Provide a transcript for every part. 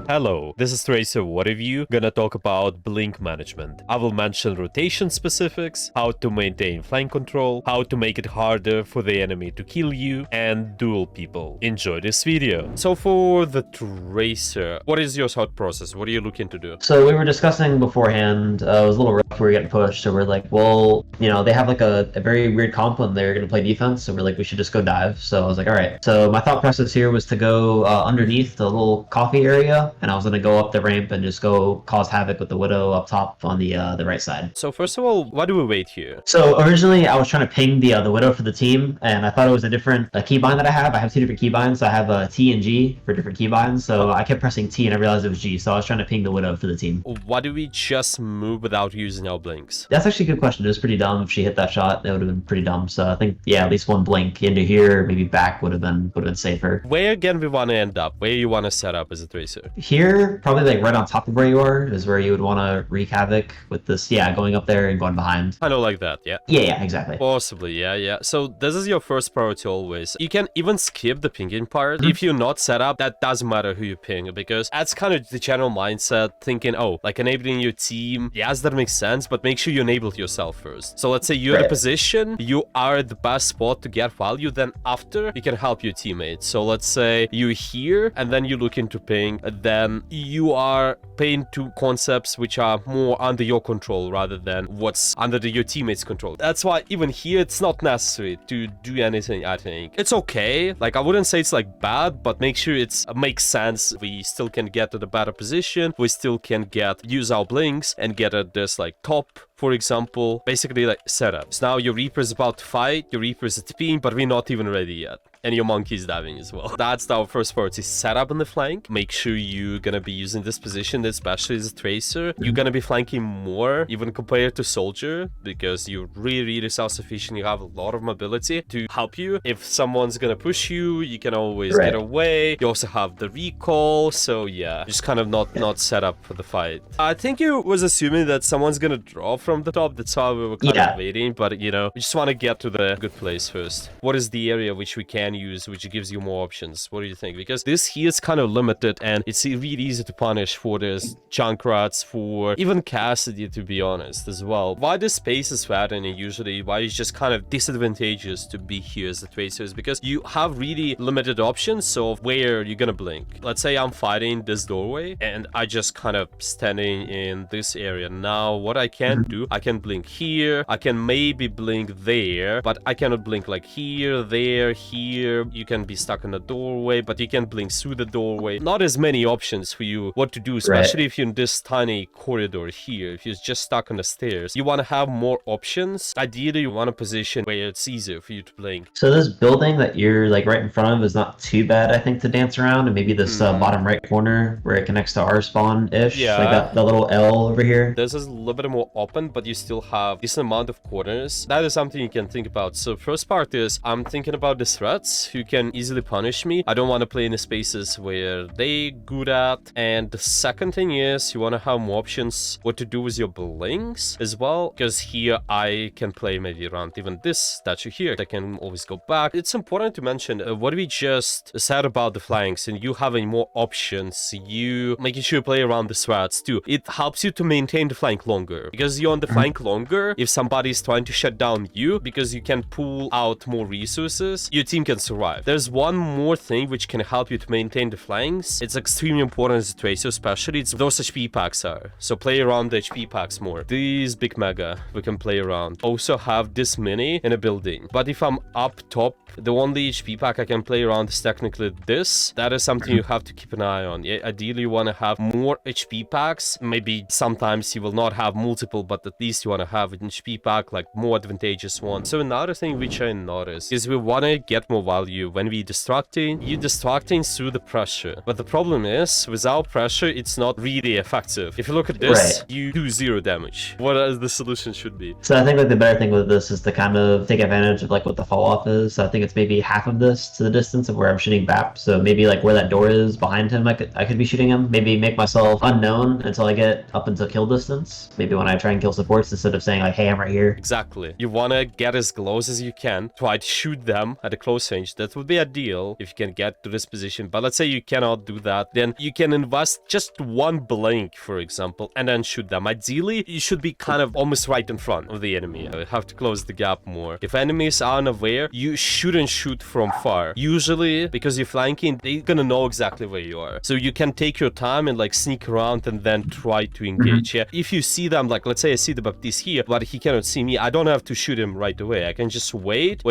Hello, this is Tracer What Review, gonna talk about blink management. I will mention rotation specifics, how to maintain flank control, how to make it harder for the enemy to kill you, and duel people. Enjoy this video. So for the Tracer, what is your thought process? What are you looking to do? So we were discussing beforehand, it was a little rough, we were getting pushed, so we're like, well, they have like a very weird comp when they're going to play defense, so we're like, we should just go dive. So I was like, all right. So my thought process here was to go underneath the little coffee area, and I was going to go up the ramp and just go cause havoc with the Widow up top on the right side. So first of all, why do we wait here? So originally I was trying to ping the Widow for the team, and I thought it was a different keybind that I have. I have two different keybinds. I have T and G for different keybinds, so I kept pressing T and I realized it was G, so I was trying to ping the Widow for the team. Why do we just move without using our blinks? That's actually a good question. It was pretty dumb. If she hit that shot, that would have been pretty dumb. So I think, yeah, at least one blink into here, maybe back would have been safer. Where again we want to end up? Where you want to set up as a Tracer? Here, probably like right on top of where you are is where you would want to wreak havoc with this, yeah, going up there and going behind. I know, like that, yeah? Yeah, exactly. Possibly, yeah. So this is your first priority always. You can even skip the pinging part. If you're not set up, that doesn't matter who you ping, because that's kind of the general mindset, thinking, oh, like enabling your team, yes, that makes sense, but make sure you enable yourself first. So let's say you're in a position, you are at the best spot to get value, then after, you can help your teammates. So let's say you're here, and then you look into ping, then you are paying to concepts which are more under your control rather than what's under your teammates' control. That's why even here, it's not necessary to do anything, I think. It's okay. Like, I wouldn't say it's like bad, but make sure it makes sense. We still can get to the better position. We still can use our blinks and get at this like top, for example, basically like setups. Now your Reaper is about to fight, your Reaper is TPing, but we're not even ready yet. And your monkey is diving as well. That's our first priority. Set up on the flank. Make sure you're gonna be using this position, especially as a Tracer. You're gonna be flanking more, even compared to Soldier, because you're really self-sufficient. You have a lot of mobility to help you. If someone's gonna push you, you can always get away. You also have the recall, so yeah, just kind of not set up for the fight. I think you was assuming that someone's gonna draw from the top. That's why we were kind of waiting, but we just want to get to the good place first. What is the area which we can use, which gives you more options? What do you think? Because this here is kind of limited, and it's really easy to punish for this Junkrats, for even Cassidy, to be honest, as well. Why this space is fattening usually, why it's just kind of disadvantageous to be here as a Tracer, is because you have really limited options of where you're gonna blink. Let's say I'm fighting this doorway, and I just kind of standing in this area. Now, what I can do, I can blink here, I can maybe blink there, but I cannot blink like here, there, here. You can be stuck in the doorway, but you can blink through the doorway. Not as many options for you what to do, especially if you're in this tiny corridor here. If you're just stuck on the stairs, you want to have more options. Ideally, you want a position where it's easier for you to blink. So this building that you're like right in front of is not too bad, I think, to dance around, and maybe this bottom right corner where it connects to our spawn-ish, like that little L over here. This is a little bit more open, but you still have decent amount of corners. That is something you can think about. So first part is, I'm thinking about the threats who can easily punish me. I don't want to play in the spaces where they good at. And the second thing is, you want to have more options what to do with your blinks as well, because here I can play maybe around even this statue here. I can always go back. It's important to mention what we just said about the flanks, and you having more options, you making sure you play around the threats too. It helps you to maintain the flank longer, because you're on the flank longer. If somebody is trying to shut down you, because you can pull out more resources, your team can survive. There's one more thing which can help you to maintain the flanks. It's extremely important as a Tracer, especially it's those HP packs are. So play around the HP packs more. These big mega we can play around. Also have this mini in a building. But if I'm up top, the only HP pack I can play around is technically this. That is something you have to keep an eye on. Ideally, you want to have more HP packs. Maybe sometimes you will not have multiple, but at least you want to have an HP pack, like more advantageous one. So another thing which I noticed is we want to get more value when we distracting. You're distracting through the pressure. But the problem is, without pressure, it's not really effective. If you look at this, you do 0 damage. What the solution should be? So I think like the better thing with this is to kind of take advantage of like what the fall off is. So I think it's maybe half of this to the distance of where I'm shooting BAP. So maybe like where that door is behind him, I could be shooting him. Maybe make myself unknown until I get up into kill distance. Maybe when I try and kill supports, instead of saying like, hey, I'm right here. Exactly. You want to get as close as you can. Try to shoot them at a close range. That would be ideal if you can get to this position. But let's say you cannot do that, then you can invest just one blink, for example, and then shoot them. Ideally, you should be kind of almost right in front of the enemy. You have to close the gap more. If enemies are unaware, you shouldn't shoot from far. Usually, because you're flanking, they're gonna know exactly where you are. So you can take your time and like sneak around and then try to engage. Yeah. If you see them, like let's say I see the Baptiste here, but he cannot see me, I don't have to shoot him right away. I can just wait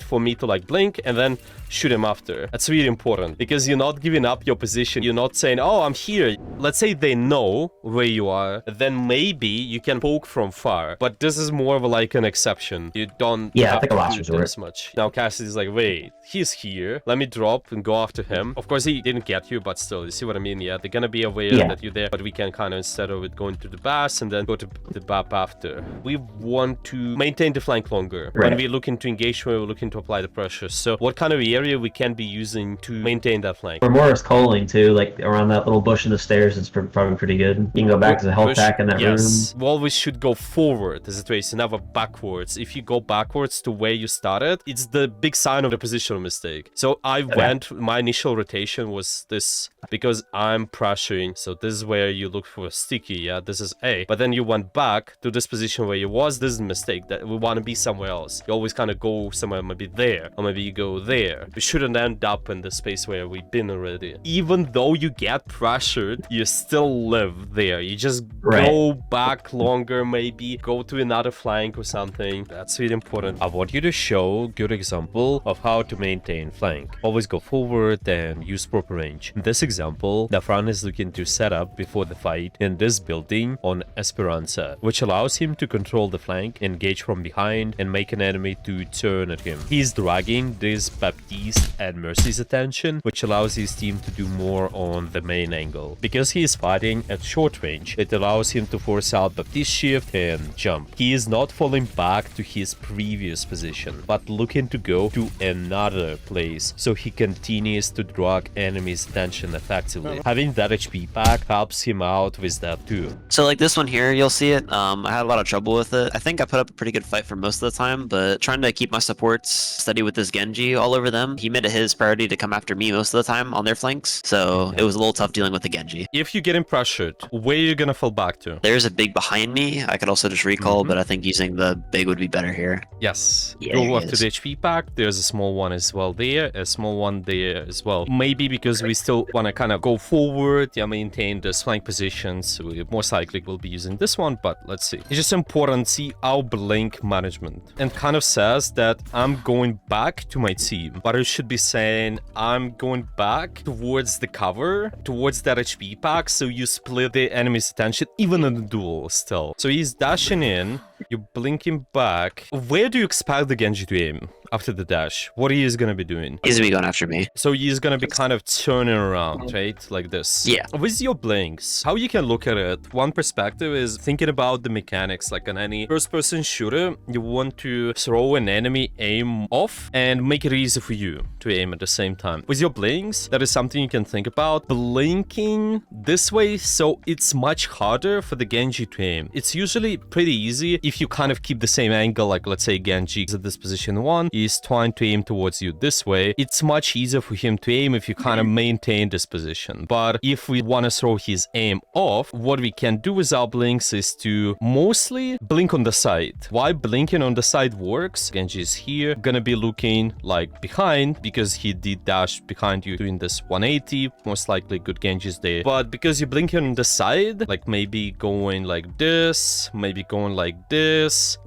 for me to like blink and then shoot him after. That's really important because you're not giving up your position. You're not saying, oh, I'm here. Let's say they know where you are, then maybe you can poke from far. But this is more of like an exception. You don't have like a last to do resort. as much. Now Cassidy's like, wait, he's here. Let me drop and go after him. Of course, he didn't get you, but still, you see what I mean? Yeah, they're gonna be aware that you're there, but we can kind of, instead of it going to the bass and then go to the BAP after, we want to maintain the flank longer. Right. When we're looking to engage, we're looking to apply the pressure. So what kind of area we can be using to maintain that flank? For Morris Coaling too, like around that little bush in the stairs, it's probably pretty good. You can go back to the health pack in that room. We always should go forward as a race, never backwards. If you go backwards to where you started, it's the big sign of the positional mistake. So my initial rotation was this because I'm pressuring. So this is where you look for a sticky, yeah, this is A. But then you went back to this position where you was, this is a mistake, that we want to be somewhere else. You always kind of go somewhere, maybe there, or maybe you go there. We shouldn't end up in the space where we've been already. Even though you get pressured, you still live there. You just go back longer, maybe go to another flank or something. That's really important. I want you to show a good example of how to maintain flank. Always go forward and use proper range. In this example, the front is looking to set up before the fight in this building on Esperanza, which allows him to control the flank, engage from behind, and make an enemy to turn at him. He's dragging this Baptiste and Mercy's attention, which allows his team to do more on the main angle. Because he is fighting at short range, it allows him to force out Baptiste shift and jump. He is not falling back to his previous position, but looking to go to another place, so he continues to drag enemies' attention effectively. Having that HP pack helps him out with that too. So like this one here, you'll see it. I had a lot of trouble with it. I think I put up a pretty good fight for most of the time, but trying to keep my supports steady with this Genji all over them, he made it his priority to come after me most of the time on their flanks, so it was a little tough dealing with the Genji. If you're getting pressured, where are you gonna fall back to? There's a big behind me. I could also just recall, but I think using the big would be better here. Yes. Yeah, go up to the HP pack. There's a small one as well there, a small one there as well. Maybe because we still want to kind of go forward, yeah, maintain the flank positions. So we most likely will be using this one, but let's see. It's just important to see our blink management. And kind of says that I'm going back to my team, but it should be saying I'm going back towards the cover, towards that HP pack, so you split the enemy's attention, even in the duel still. So he's dashing in, you're blinking back. Where do you expect the Genji to aim after the dash? What he is going to be doing? He's gonna be going after me. So he's going to be kind of turning around, right? Like this. Yeah. With your blinks, how you can look at it, one perspective is thinking about the mechanics. Like in any first-person shooter, you want to throw an enemy aim off and make it easy for you to aim at the same time. With your blinks, that is something you can think about. Blinking this way, so it's much harder for the Genji to aim. It's usually pretty easy if you kind of keep the same angle. Like let's say Genji is at this position 1, he's trying to aim towards you this way. It's much easier for him to aim if you kind of maintain this position. But if we want to throw his aim off, what we can do with our blinks is to mostly blink on the side. Why blinking on the side works? Genji is here, gonna be looking like behind because he did dash behind you doing this 180. Most likely good Genji is there. But because you're blinking on the side, like maybe going like this, maybe going like this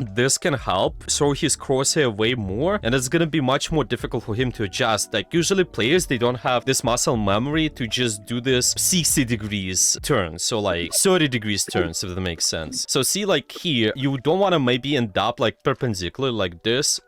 can help throw his crosshair away more, and it's gonna be much more difficult for him to adjust. Like usually players, they don't have this muscle memory to just do this 60 degrees turn, so like 30 degrees turns, if that makes sense. So see, like here, you don't want to maybe end up like perpendicular like this,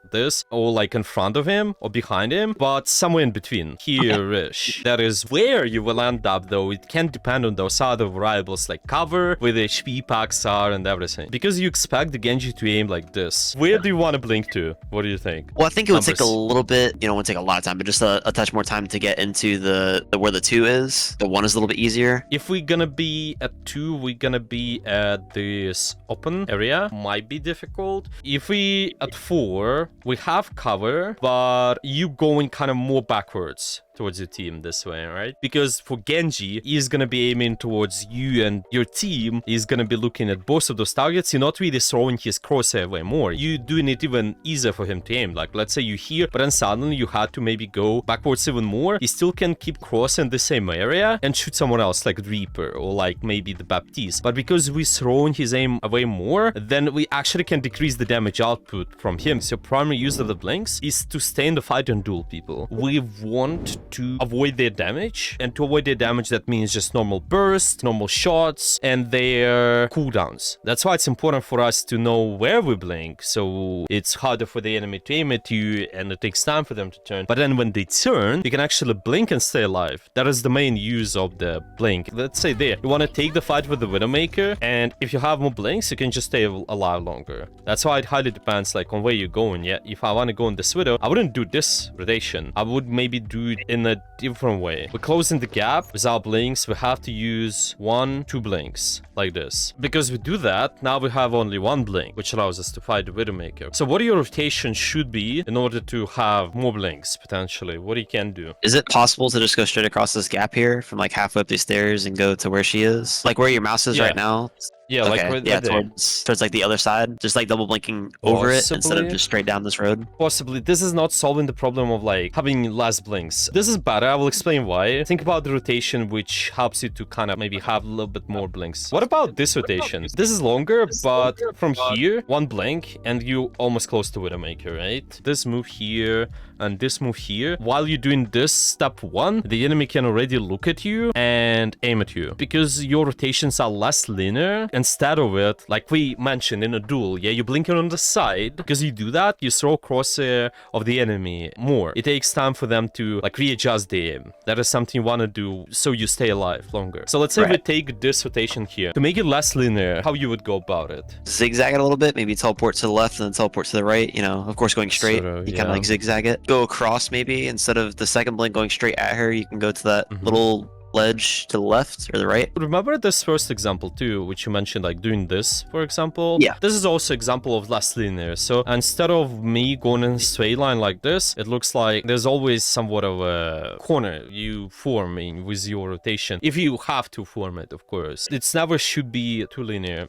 or like in front of him or behind him, but somewhere in between here-ish. That is where you will end up, though. It can depend on those other variables like cover, where the HP packs are and everything, because you expect the Genji to aim like this. Where do you want to blink to? What do you think? Well, I think it would take a little bit, it wouldn't take a lot of time, but just a touch more time to get into the where the 2 is. The 1 is a little bit easier. If we're gonna be at 2, we're gonna be at this open area. Might be difficult. If we at 4, we have cover, but you going kind of more backwards towards your team this way, right? Because for Genji, he's gonna be aiming towards you and your team. He's gonna be looking at both of those targets. You're not really throwing his crosshair way more. You're doing it even easier for him to aim. Like, let's say you here, but then suddenly you had to maybe go backwards even more. He still can keep crossing the same area and shoot someone else, like Reaper or like maybe the Baptiste. But because we're throwing his aim away more, then we actually can decrease the damage output from him. So primary use of the blinks is to stay in the fight and duel people. We want to avoid their damage, and to avoid their damage that means just normal bursts, normal shots, and their cooldowns. That's why it's important for us to know where we blink, so it's harder for the enemy to aim at you and it takes time for them to turn. But then when they turn, you can actually blink and stay alive. That is the main use of the blink. Let's say there, you want to take the fight with the Widowmaker, and if you have more blinks, you can just stay alive longer. That's why it highly depends like on where you're going. Yeah, if I want to go in this Widow, I wouldn't do this rotation. I would maybe do it in a different way. We're closing the gap without blinks. We have to use 1-2 blinks like this. Because we do that, now we have only 1 blink, which allows us to fight the Widowmaker. So what your rotation should be in order to have more blinks potentially? What you can do? Is it possible to just go straight across this gap here from like halfway up these stairs and go to where she is? Like where your mouse is right now? Yeah, okay. like right yeah, there. towards like the other side, just like double blinking over it instead of just straight down this road. Possibly. This is not solving the problem of like having less blinks. This is better. I will explain why. Think about the rotation, which helps you to kind of maybe have a little bit more blinks. What about this rotation? This is longer, but from here, 1 blink, and you almost close to Widowmaker, right? This move here and this move here. While you're doing this step 1, the enemy can already look at you and aim at you. Because your rotations are less linear, instead of it, like we mentioned in a duel, yeah, you blink it on the side. Because you do that, you throw crosshair of the enemy more. It takes time for them to like readjust the aim. That is something you want to do so you stay alive longer. So let's say we take this rotation here. To make it less linear, how you would go about it? Zigzag it a little bit, maybe teleport to the left and then teleport to the right, you know, of course going straight, Sort of, you kind of like zigzag it. Go across maybe, instead of the second blink going straight at her, you can go to that little ledge to the left or the right. Remember this first example too, which you mentioned, like doing this, for example? Yeah. This is also example of less linear. So instead of me going in a straight line like this, it looks like there's always somewhat of a corner you forming with your rotation. If you have to form it, of course. It's never should be too linear.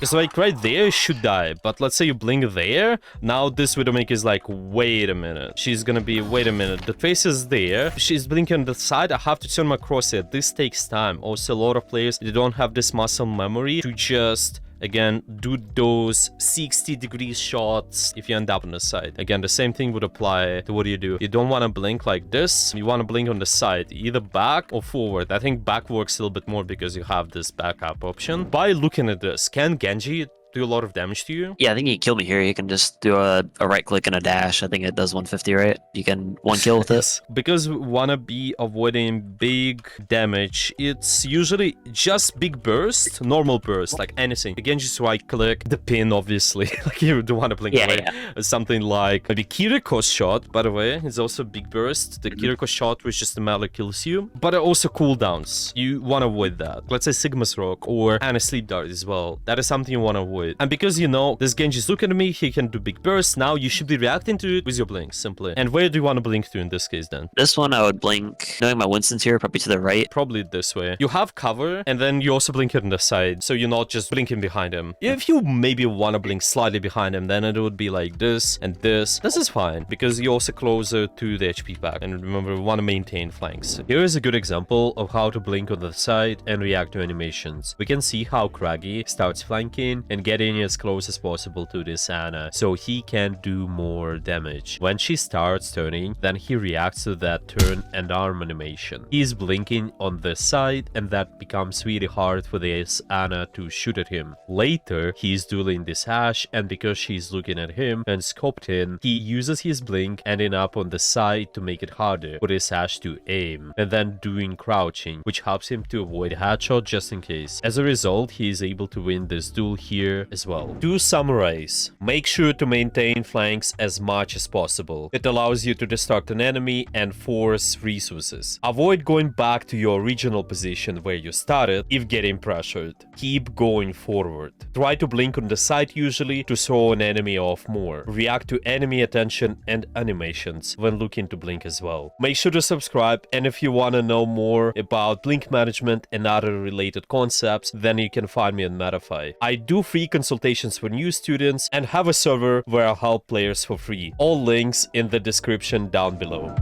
It's like right there, should die. But let's say you blink there. Now this Widowmaker is like, wait a minute. She's gonna be, wait a minute. The face is there. She's blinking on the side. I have to turn my crosshair. This takes time. Also, a lot of players, they don't have this muscle memory to just again do those 60-degree shots if you end up on the side. Again, the same thing would apply to what do. You don't want to blink like this. You want to blink on the side, either back or forward. I think back works a little bit more because you have this backup option. By looking at this, can Genji do a lot of damage to you? Yeah, I think he killed me here. You can just do a right click and a dash. I think it does 150, right? You can 1 kill with this. Because we want to be avoiding big damage, it's usually just big burst, normal burst, like anything. Again, just right click, the pin, obviously. Like you don't want to blink away. Something like maybe Kiriko's shot, by the way, is also big burst. The Kiriko shot, which just melee kills you. But also cooldowns. You want to avoid that. Let's say Sigma's Rock or Anna Sleep Dart as well. That is something you want to avoid. And because you know this Genji's looking at me, he can do big bursts. Now you should be reacting to it with your blinks simply. And where do you want to blink to in this case then? This one I would blink, knowing my Winston's here, probably to the right. Probably this way. You have cover and then you also blink it on the side, so you're not just blinking behind him. If you maybe want to blink slightly behind him, then it would be like this and this. This is fine because you're also closer to the HP pack. And remember, we want to maintain flanks. Here is a good example of how to blink on the side and react to animations. We can see how Craggy starts flanking and getting as close as possible to this Ana, so he can do more damage. When she starts turning, then he reacts to that turn and arm animation. He's blinking on this side, and that becomes really hard for this Ana to shoot at him. Later, he's dueling this Ashe, and because she's looking at him and scoped in, he uses his blink ending up on the side to make it harder for this Ashe to aim, and then doing crouching, which helps him to avoid headshot just in case. As a result, he is able to win this duel here here as well. To summarize, make sure to maintain flanks as much as possible. It allows you to distract an enemy and force resources. Avoid going back to your original position where you started if getting pressured. Keep going forward. Try to blink on the side usually to throw an enemy off more. React to enemy attention and animations when looking to blink as well. Make sure to subscribe, and if you want to know more about blink management and other related concepts, then you can find me on Metafy. I do free consultations for new students and have a server where I help players for free. All links in the description down below.